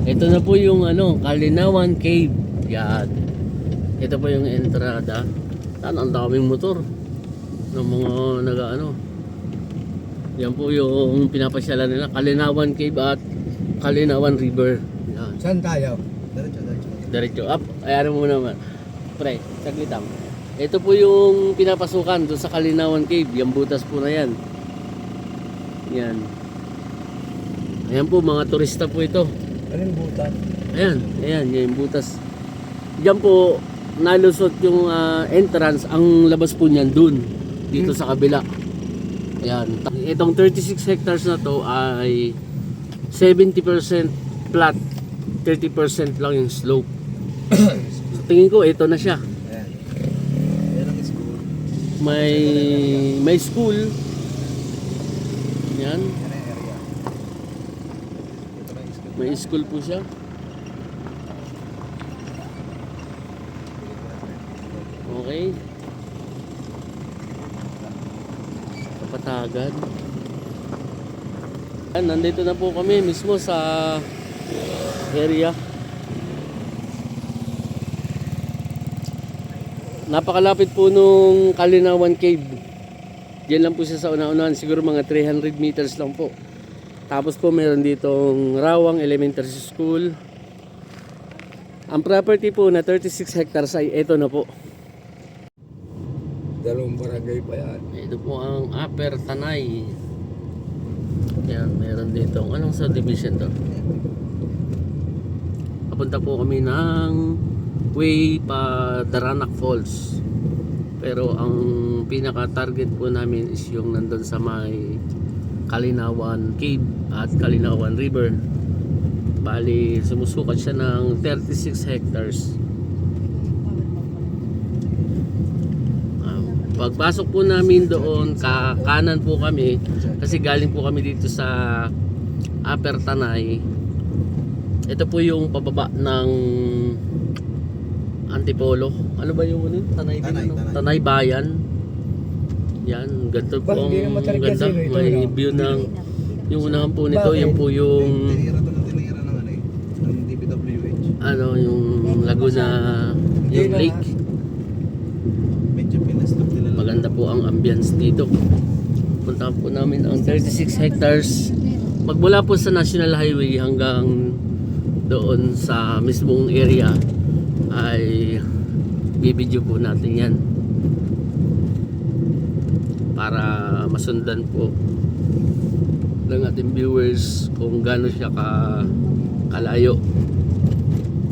Ito na po yung ano, Kalinawan Cave. Yan. Ito po yung entrada. Saan ang daming motor ng mga nag-ano. Yan po yung pinapasyalan nila, Kalinawan Cave at Kalinawan River. Yan. Saan tayo? Diretso up. Ayan mo naman. Pre, saglit lang. Ito po yung pinapasukan doon sa Kalinawan Cave. Yung butas po na yan. Yan. Ayan po, mga turista po ito. Anong butas? Ayan, ayan, yung butas. Diyan po, nalusot yung entrance. Ang labas po niyan dun. Dito sa kabila. Ayan. Itong 36 hectares na to ay 70% flat. 30% lang yung slope. So, tingin ko, ito na siya. Ayan. Ayan ang school. May school. Yan. Ayan ang area. Ito na yung school. May school po siya. Okay. Kapatagan. Yan, nandito na po kami mismo sa area. Napakalapit po nung Kalinawan Cave. Diyan lang po siya sa una-unahan, siguro mga 300 meters lang po. Tapos po meron ditong Rawang Elementary School. Ang property po na 36 hectares ay ito na po. Dalawang barangay pa yan. Ito po ang Upper Tanay. Yan, meron ditong anong subdivision to? Papunta po kami ng way pa Daranac Falls. Pero ang pinaka-target po namin is yung nandun sa may Kalinawan Cave at Kalinawan River. Bali, sumusukat siya ng 36 hectares. Pagpasok po namin doon, kanan po kami kasi galing po kami dito sa Upper Tanay. Ito po yung pababa ng Antipolo. Ano ba yung ano? Tanay, Tanay, ano? Tanay. Tanay Bayan. Yan, ganito po ang ganda. May view ng yung unahan po nito, yan po yung Tinira to ng tinira ng ano eh. Ng DPWH. ano, yung Laguna, yung lake. Medyo pinastop nila lang. Maganda po ang ambience dito. Punta po namin ang 36 hectares. Magmula po sa National Highway hanggang doon sa mismong area ay bibidyo po natin yan para masundan po ng ating viewers kung gaano siya kalayo.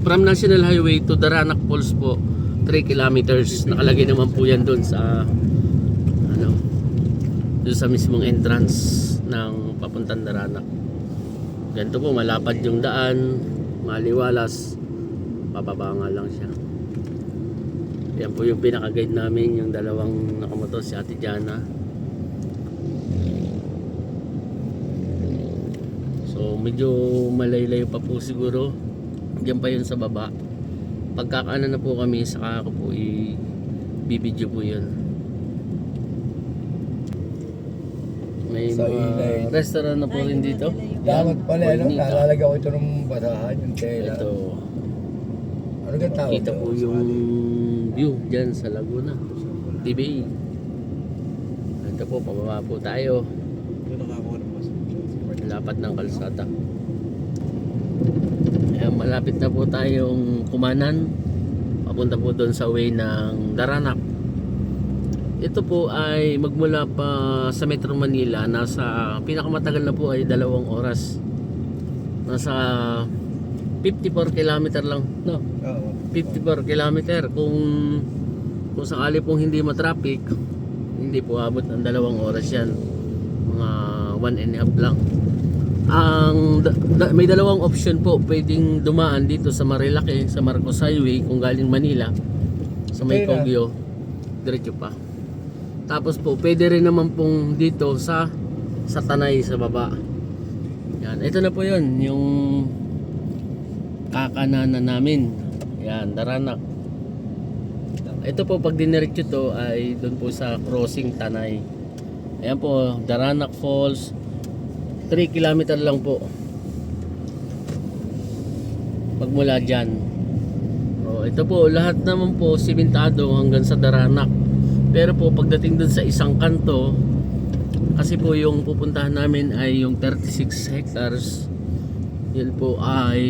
From National Highway to Daranac Falls po 3 kilometers. Nakalagay naman po yan doon sa ano, doon sa mismong entrance ng papuntang Daranac. Ganito po, malapad yung daan, maliwalas, pababa nga lang siya. Yan po yung pinaka-guide namin, yung dalawang nakamotor, si Ate Jana. So medyo malaylayo pa po siguro. Diyan pa yun sa baba. Pagkakaano na po kami, saka ako po i-bibidyo po yun. May Sa mga ilay. restaurant na po rin dito. Dapat pala, ano? Bonita. Nalalagay ko ito ng basahan, yung tela. Ito, Ano ka tawag? kita po yung view dyan sa Laguna TBE. Ito po, pababa po tayo. Ito nakakuha ng mas. Lapat ng kalsada. Ayan, malapit na po tayong Kumanan. Papunta po doon sa way ng Daranac. Ito po ay magmula pa sa Metro Manila. Nasa pinakamatagal na po ay 2 oras. Nasa 54 kilometer lang, no? Oo. 54 kilometer. Kung sakali pong hindi matraffic, hindi po abot ng 2 oras yan. Mga 1.5 lang. May 2 option po. Pwedeng dumaan dito sa Marilake, sa Marcos Highway kung galing Manila, sa may Pwede. Kogyo, diretso pa. Tapos po pwede rin naman pong dito sa Tanay sa baba. Yan, ito na po yun, yung kakananan namin. Yan, Daranac. Ito po, pag diniretso to ay doon po sa crossing Tanay. Ayan po, Daranac Falls. 3 kilometer lang po. pagmula dyan. Ito po, lahat naman po simentado hanggang sa Daranak. Pero po pagdating dun sa isang kanto, kasi po yung pupuntahan namin ay yung 36 hectares. Yun po ay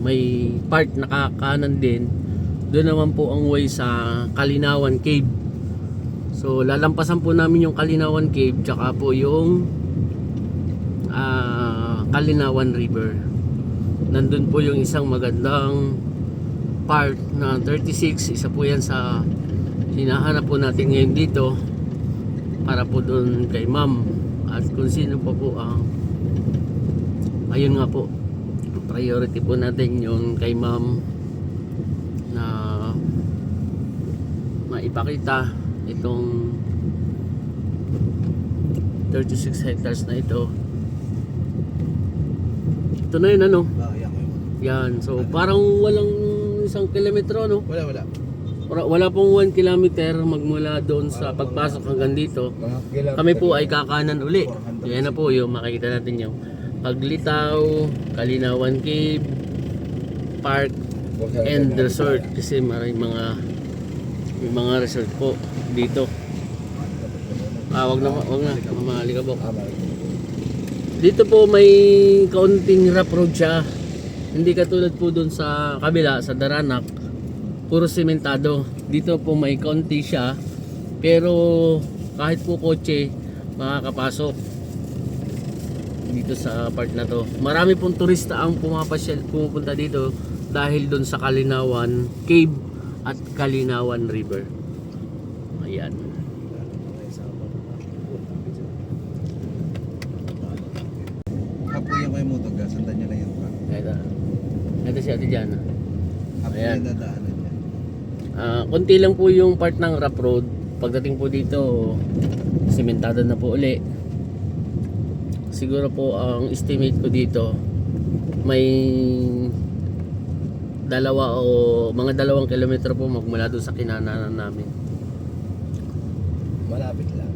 may part na kakanan din. Doon naman po ang way sa Kalinawan Cave. So lalampasan po namin yung Kalinawan Cave tsaka po yung Kalinawan River. Nandun po yung isang magandang part na 36. Isa po yan sa hinahanap po natin ngayon dito para po doon kay ma'am at kung sino pa po ang ayun nga po, priority po natin yung kay ma'am na maipakita itong 36 hectares na ito. Ito na yun ano. Yan ko yung motor. Yan, so parang walang 1 kilometro no? Wala. Wala pong 1 kilometer magmula doon sa pagpasok hanggang dito. Kami po ay kakanan uli. Yan na po yung makikita natin yung Paglitaw, Kalinawan Cave, Park, and Resort. Kasi may mga resort po dito. Wag na, malikabok. Dito po may kaunting rough road siya. Hindi katulad po doon sa kabila, sa Daranak. Puro sementado. Dito po may kaunti siya. Pero kahit po kotse, makakapasok dito sa part na to. Marami pong turista ang pumupunta dito dahil doon sa Kalinawan Cave at Kalinawan River. Ayan. Kapuyan ko yung motor ka, sandan niya lang yung truck. Ito si Ate Jana. Kapuyan yung dadaanan niya. Konti lang po yung part ng rough road. Pagdating po dito, sementado na po uli. Siguro po ang estimate ko dito may mga 2 kilometro po magmula doon sa kinananan namin. Malapit lang.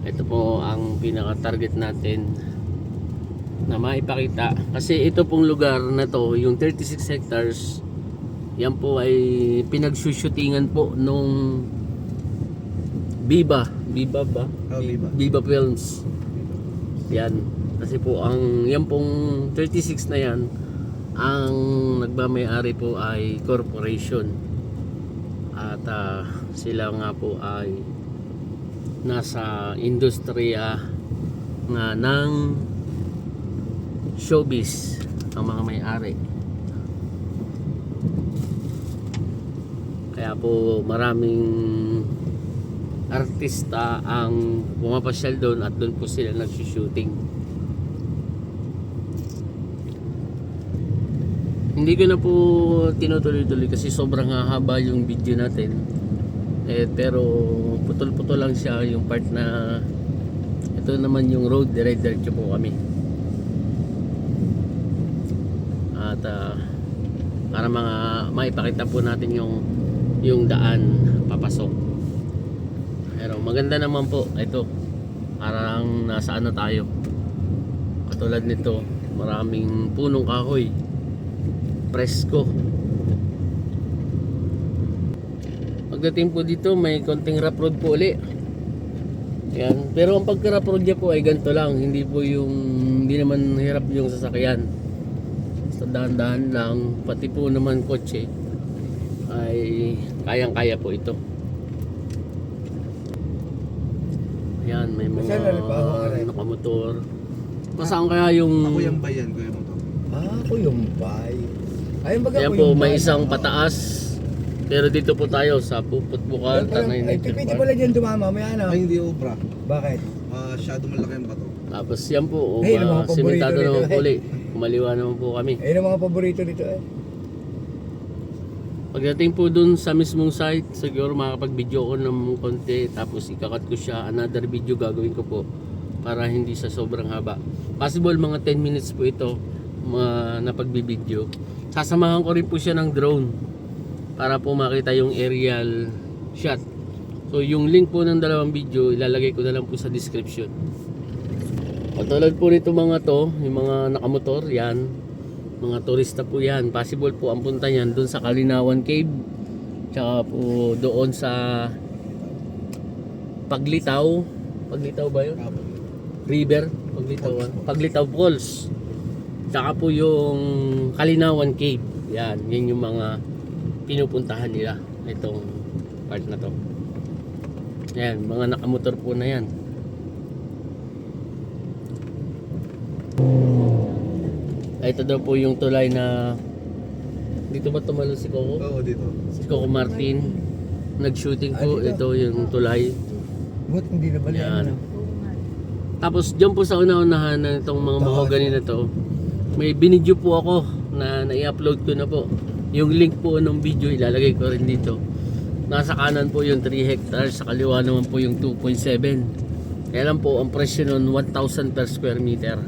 Ito po ang pinaka-target natin na maipakita. Kasi ito pong lugar na to, yung 36 hectares, yan po ay pinagsushootingan po nung Viva ba? Oh, Viva. Viva Films. Yan. Kasi po yan pong 36 na yan, ang nagmamay-ari po ay corporation. At sila nga po ay nasa industriya nga ng showbiz ang mga may-ari. Kaya po maraming artista ang pumapasyal doon at doon po sila nagsushooting. Hindi ko na po tinutuloy-tuloy kasi sobrang hahaba yung video natin. Pero putol-putol lang siya yung part na ito naman yung road, dire-diretso po kami. At para maipakita po natin yung daan papasok. Pero maganda naman po ito. Parang nasa ano tayo. Katulad nito, maraming punong kahoy. Presko. Pagdating po dito, may konting rough road po uli. Yan. Pero ang pagka-rough road niya po ay ganito lang. Hindi naman hirap yung sasakyan. Basta dahan-dahan lang. Pati po naman kotse ay kayang-kaya po ito. Yan, may mga nakamotor. Pasaan kaya yung... Ako yung bayan ko yung motor. Ako yung bay. Ayun baga Yan po, may isang pataas. Pero dito po tayo sa Puputbukan, Tanay Nature Pwede Park. pala dyan dumama, may ano. Ay, hindi obra. Bakit? Masyado malaki ang bato. Tapos yan po, Ay, yung mga simentado paborito naman nito, po ulit. Kumaliwa naman po kami. Ayun ang mga paborito dito eh. Pagdating po dun sa mismong site, siguro makakapag-video ko ng konti. Tapos ikakat ko siya, another video gagawin ko po. Para hindi sa sobrang haba. Possible mga 10 minutes po ito na pagbibideo. Sasamahan ko rin po siya ng drone. Para po makita yung aerial shot. So yung link po ng dalawang video ilalagay ko na lang po sa description. Katulad po nito mga to, yung mga nakamotor, yan. Mga turista po yan. Possible po ang punta niyan doon sa Kalinawan Cave. Tsaka po doon sa Paglitaw. Paglitaw ba yun? River. Paglitaw Falls. Tsaka po yung Kalinawan Cave. Yan yung mga pinupuntahan nila. Itong part na to. Yan, mga nakamotor po na yan. Ito daw po yung tulay na dito ba tumalo si Coco? Oo, dito. Si Coco Martin. Nag-shooting po. Ito yung tulay. Buti hindi na bali Yan. ano. Tapos dyan po sa una-unahan ng itong mga mahogany na to, may binidyo po ako na nai-upload ko na po. Yung link po ng video ilalagay ko rin dito. Nasa kanan po yung 3 hectares, sa kaliwa naman po yung 2.7. Kaya lang po ang presyo nun 1,000 per square meter.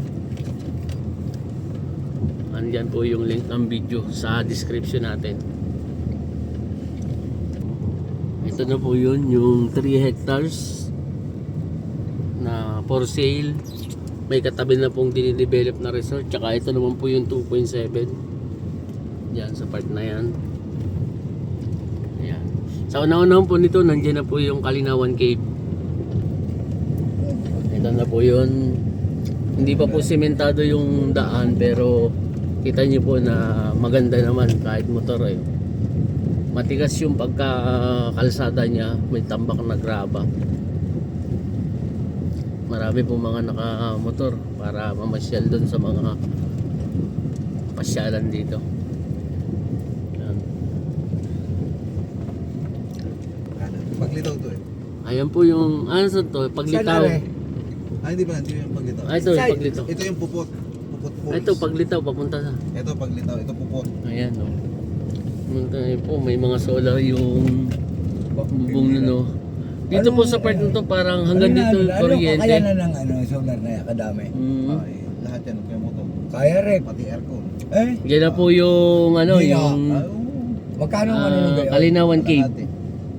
Andyan po yung link ng video sa description natin. Ito na po yun, yung 3 hectares na for sale. May katabi na pong dinidevelop na resort. Tsaka ito naman po yung 2.7. Yan sa part na yan. Ayan. Sa una-unahan po nito, nandiyan na po yung Kalinawan Cave. Ito na po yun. Hindi pa po sementado yung daan, pero kita nyo po na maganda naman kahit motor eh. Matigas yung pagkakalsada niya, may tambak na graba. Marami po mga nakamotor para mamasyal doon sa mga pasyalan dito. Yan. Paglitaw to eh. Ayan po yung, ano sa to, Paglitaw. Saan, Hindi ba? Hindi yung paglitaw. Ito yung Paglitaw. Ito yung pupot. Pupot falls. Ito Paglitaw, papunta sa. Ito paglitaw. Ito pupot. Ayan o. Pumunta po, may mga solar yung bubong na no. Dito po sa part nito parang hanggang dito yung Ano kuryente. kaya na ng ano, solar na yan, kadami. Ay, lahat yan. Kaya motor. Kaya rin. Pati aircon. Eh, Diyan na po yung ano, Hindi, yung magkano ang ano nung gayon? Kalinawan Cave.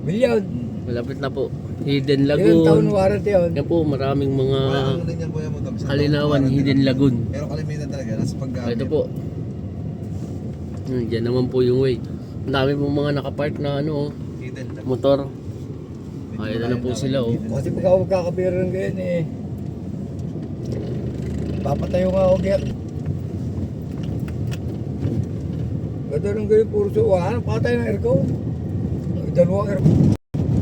Milyon. Malapit na po. Hidden Ilang taon Lagoon. warranty yun? Yan po, maraming mga Wala ano din yan po yung motor. Kalinawan Hidden Lagoon. Pero kalimitan talaga. Nasa paggamit. Ito po. Diyan naman po yung way. Ang dami pong mga nakapark na ano, Hidden lang. motor. Ay, ito na po sila oh. Kasi pagka magkakapira ng gayon eh. Papatayo nga ako kaya. Ganda ng gayon, puro suwahan. Patay ng aircon. Dalawang aircon.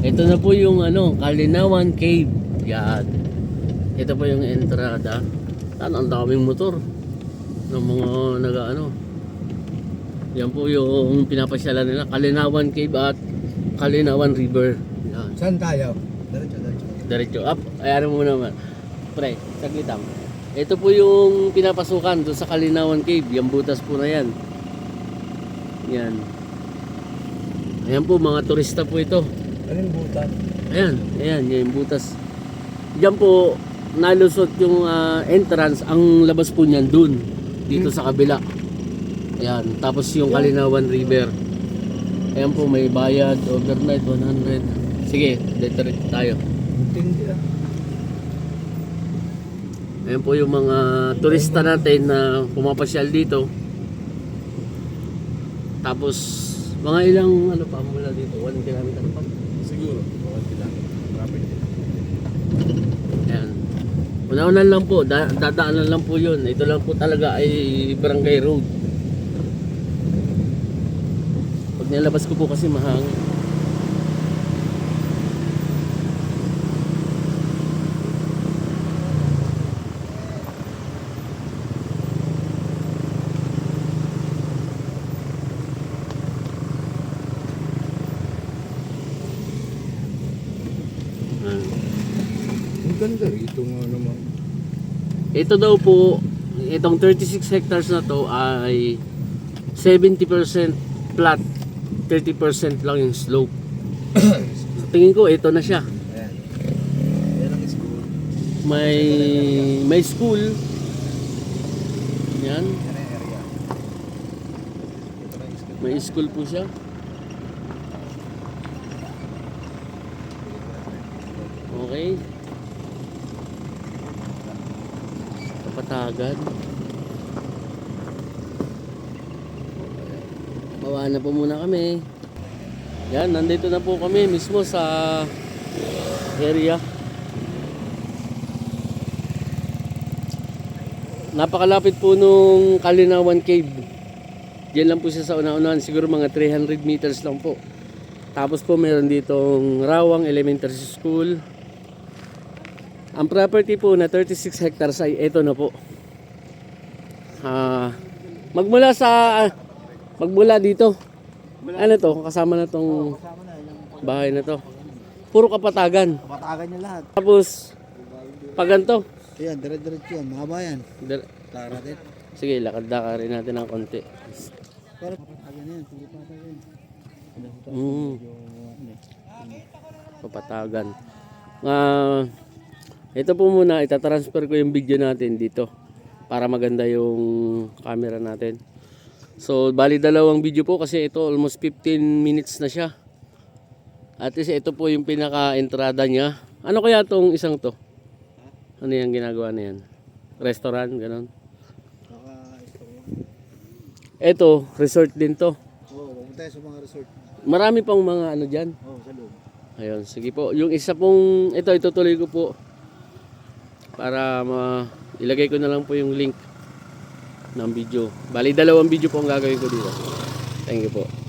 Ito na po yung ano, Kalinawan Cave. Yan. Ito po yung entrada. Tan, ang daming motor ng mga nag-ano. Yan po yung pinapasyalan nila, Kalinawan Cave at Kalinawan River. Yan. Saan tayo? Diretso, diretso. Diretso up. Ayan mo naman. Pre, saglit lang. Ito po yung pinapasukan doon sa Kalinawan Cave. Yung butas po na yan. Yan. Ayan po, mga turista po ito. Anong butas? Ayan, ayan, yung butas. Diyan po, nalusot yung entrance. Ang labas po niyan dun. Dito sa kabila. Ayan, tapos yung Kalinawan River. Ayan po, may bayad, overnight, 100. Sige, dito tayo. Tindi ah. Ayan po yung mga turista natin na pumapasyal dito. Tapos, mga ilang ano pa mula dito, 1 kilometer pa. Siguro. Okay lang. Traffic din. Ayan. Una-unan lang po, dadaanan lang po yun. Ito lang po talaga ay barangay road. Pag nilabas ko po kasi mahangin. Ang ganda rito nga naman. Ito daw po, itong 36 hectares na to ay 70% flat, 30% lang yung slope. Tingin ko ito na siya. Ayan. Ayan ang school. May school. Yan, Yan ang area. Ito na yung school. may school po siya. Okay. Kapatagan. Bababa na po muna kami. Yan, nandito na po kami mismo sa area. Napakalapit po nung Kalinawan Cave. Diyan lang po siya sa una-unahan, siguro mga 300 meters lang po. Tapos po meron ditong Rawang Elementary School. Ang property po na 36 hectares ay ito na po. Magmula dito. Ano to? Kasama na tong Kasama na yung bahay na to. Puro kapatagan. patagan niya lahat. Tapos pag ganito. Yan, dire-diretso yan. Mahaba yan. dir- Tara din. Sige, lakad-lakad rin natin ng konti. Pero patagan yan. Puro patagan. Papatagan. Ito po muna, itatransfer ko yung video natin dito para maganda yung camera natin. So, bali dalawang video po kasi ito almost 15 minutes na siya. At least ito po yung pinaka-entrada niya. Ano kaya tong isang to? Ano yung ginagawa na yan? Restaurant, ganun. Ito, resort din to. Oo, pumunta tayo sa mga resort. Marami pang mga ano dyan. Oo, sa loob. Ayun, sige po. Yung isa pong, ito itutuloy ko po. Para ilagay ko na lang po yung link ng video. Bali, dalawang video po ang gagawin ko dito. Thank you po.